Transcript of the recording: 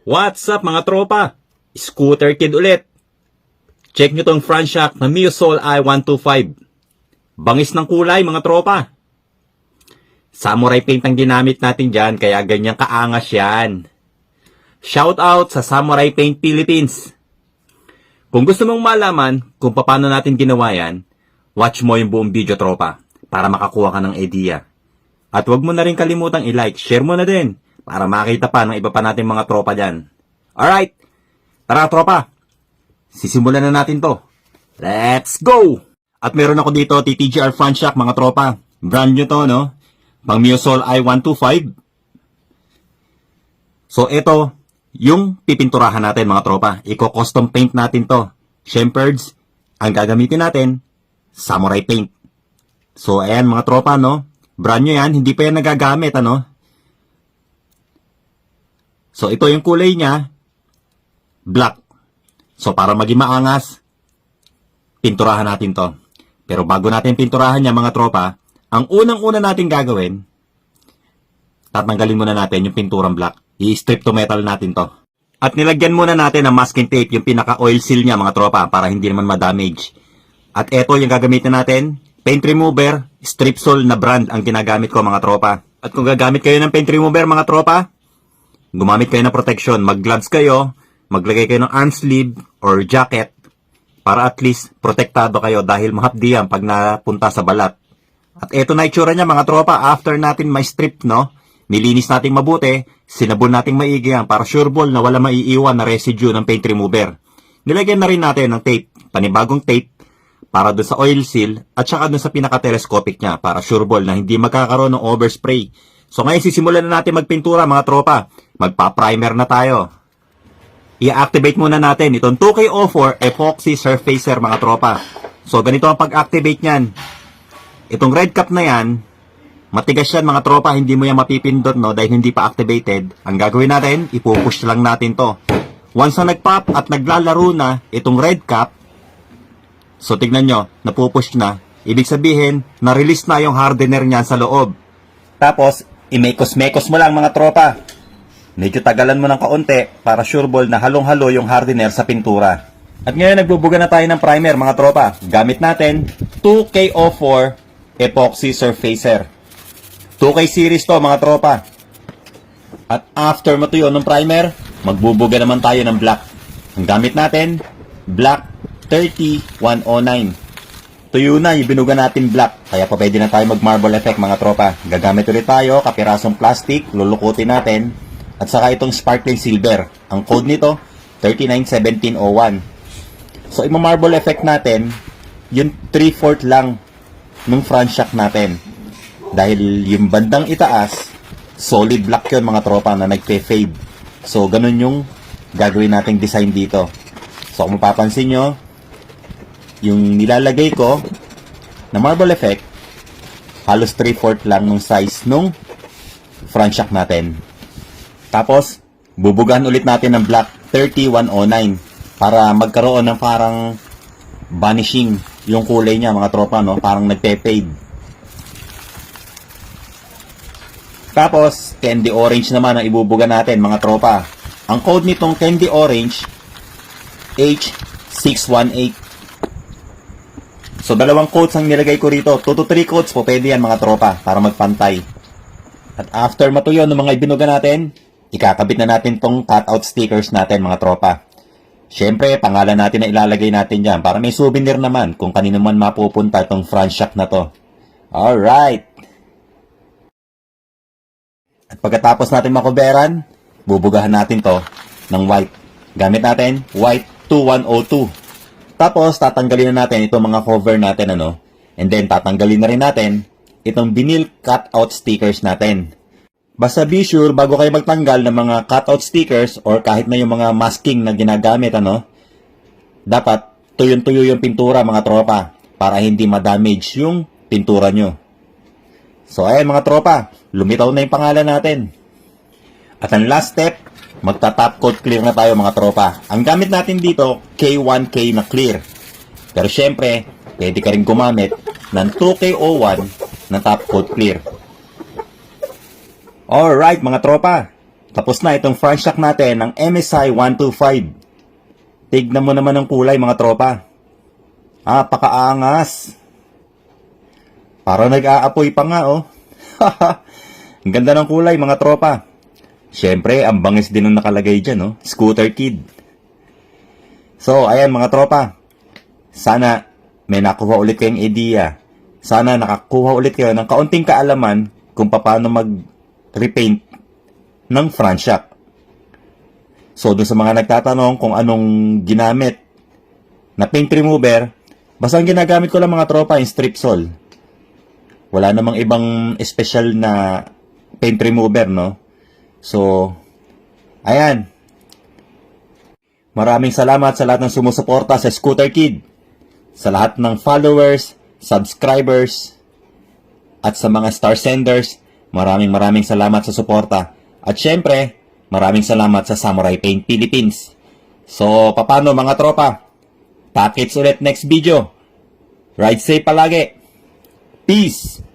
What's up mga tropa? Scooter Kid ulit. Check nyo tong front shock na Mio Soul I-125. Bangis ng kulay mga tropa. Samurai paint ang ginamit natin dyan kaya ganyang kaangas yan. Shout out sa Samurai Paint Philippines. Kung gusto mong malaman kung paano natin ginawa yan, watch mo yung buong video tropa para makakuha ka ng idea. At huwag mo na rin kalimutang i-like, share mo na din para makita pa ng iba pa natin mga tropa dyan. Alright, tara tropa, sisimulan na natin to. Let's go! At meron ako dito TTGR front shock mga tropa. Brand new to no? Pang Mio Soul I-125. So ito, yung pipinturahan natin mga tropa. Iko-custom paint natin to. Shemperds, ang gagamitin natin, Samurai Paint. So ayan mga tropa no? Brand new yan, hindi pa yan nagagamit ano? So, ito yung kulay niya, black. So, para maging maangas, pinturahan natin to. Pero bago natin pinturahan niya, mga tropa, ang unang-una natin gagawin, tatanggalin muna natin yung pinturang black. I-strip to metal natin to. At nilagyan muna natin ng masking tape, yung pinaka-oil seal niya, mga tropa, para hindi naman ma-damage. At ito yung gagamitin natin, paint remover, strip sol na brand ang ginagamit ko, mga tropa. At kung gagamit kayo ng paint remover, mga tropa, gumamit kayo ng protection, mag-gloves kayo, maglagay kayo ng arm sleeve or jacket para at least protektado kayo dahil mahapdi yan pag napunta sa balat. At eto na itsura niya mga tropa after natin may strip no, nilinis nating mabuti, sinabon nating maigi yan para sure ball na wala maiiwan na residue ng paint remover. Nilagyan na rin natin ng tape, panibagong tape para doon sa oil seal at saka doon sa pinaka-telescopic niya para sure ball na hindi magkakaroon ng overspray. So ngayon sisimulan na natin magpintura mga tropa. Magpa-primer na tayo. I-activate muna natin itong 2K04 Epoxy Surfacer mga tropa. So ganito ang pag-activate niyan. Itong red cap na yan, matigas yan mga tropa, hindi mo yan mapipindot no dahil hindi pa activated. Ang gagawin natin, ipupush lang natin to. Once na nag-pop at naglalaro na itong red cap, so tignan nyo, napupush na. Ibig sabihin, na-release na yung hardener niyan sa loob. Tapos, imekos-mekos mo lang mga tropa. Medyo tagalan mo ng kaunti para sure ball na halong-halo yung hardener sa pintura. At ngayon nagbubuga na tayo ng primer mga tropa. Gamit natin 2K04 Epoxy Surfacer. 2K series to mga tropa. At after matuyo ng primer, magbubuga naman tayo ng black. Ang gamit natin, black 30109. Tuyo na yung binuga natin black. Kaya pa pwede na tayo mag marble effect mga tropa. Gagamit ulit tayo, kapirasong plastic, lulukutin natin. At saka itong sparkling silver. Ang code nito, 391701. So, ima-marble effect natin, yung 3/4 lang ng front shock natin. Dahil yung bandang itaas, solid black yun mga tropa na nagpe-fade. So, ganun yung gagawin nating design dito. So, kung mapapansin nyo, yung nilalagay ko na marble effect, halos 3/4 lang ng size nung front shock natin. Tapos, bubugahan ulit natin ng black 30109 para magkaroon ng parang vanishing yung kulay niya mga tropa, no? Parang nagpe-fade. Tapos, candy orange naman ang ibubuga natin mga tropa. Ang code nitong candy orange, H618. So, dalawang coats ang nilagay ko rito. 2 to 3 coats po pwede yan mga tropa para magpantay. At after matuyo ng mga ibinuga natin, ikakabit na natin tong cutout stickers natin mga tropa. Siyempre, pangalan natin na ilalagay natin dyan para may souvenir naman kung kanino man mapupunta itong front shock na to. Alright! At pagkatapos natin makuberan, bubugahan natin to ng white. Gamit natin, white 2102. Tapos, tatanggalin na natin itong mga cover natin, ano? And then, tatanggalin na rin natin itong vinyl cutout stickers natin. Basta be sure, bago kayo magtanggal ng mga cutout stickers or kahit na yung mga masking na ginagamit, ano? Dapat, tuyo-tuyo yung pintura, mga tropa, para hindi ma-damage yung pintura nyo. So, ayan mga tropa, lumitaw na yung pangalan natin. At ang last step, magta-top coat clear na tayo mga tropa. Ang gamit natin dito, K1K na clear. Pero syempre, pwede ka rin gumamit ng 2K01 na top coat clear. Alright mga tropa, Tapos na itong front shock natin ng MSI 125. Tignan mo naman ang kulay mga tropa. Pakaangas. Para nag-aapoy pa nga oh. Ang ganda ng kulay mga tropa. Siyempre, ang bangis din nung nakalagay dyan oh. Scooter Kid. So, ayan mga tropa. Sana may nakuha ulit kayong idea. Sana nakakuha ulit kayo ng kaunting kaalaman kung paano mag-repaint ng front shock. So, dun sa mga nagtatanong kung anong ginamit na paint remover, basta ang ginagamit ko lang mga tropa yung Stripsol. Wala namang ibang special na paint remover, no? So, ayan. Maraming salamat sa lahat ng sumusuporta sa Scooter Kid. Sa lahat ng followers, subscribers, at sa mga star senders, maraming salamat sa suporta. At syempre, maraming salamat sa Samurai Paint Philippines. So, paano mga tropa? Packets ulit next video. Ride safe palagi. Peace!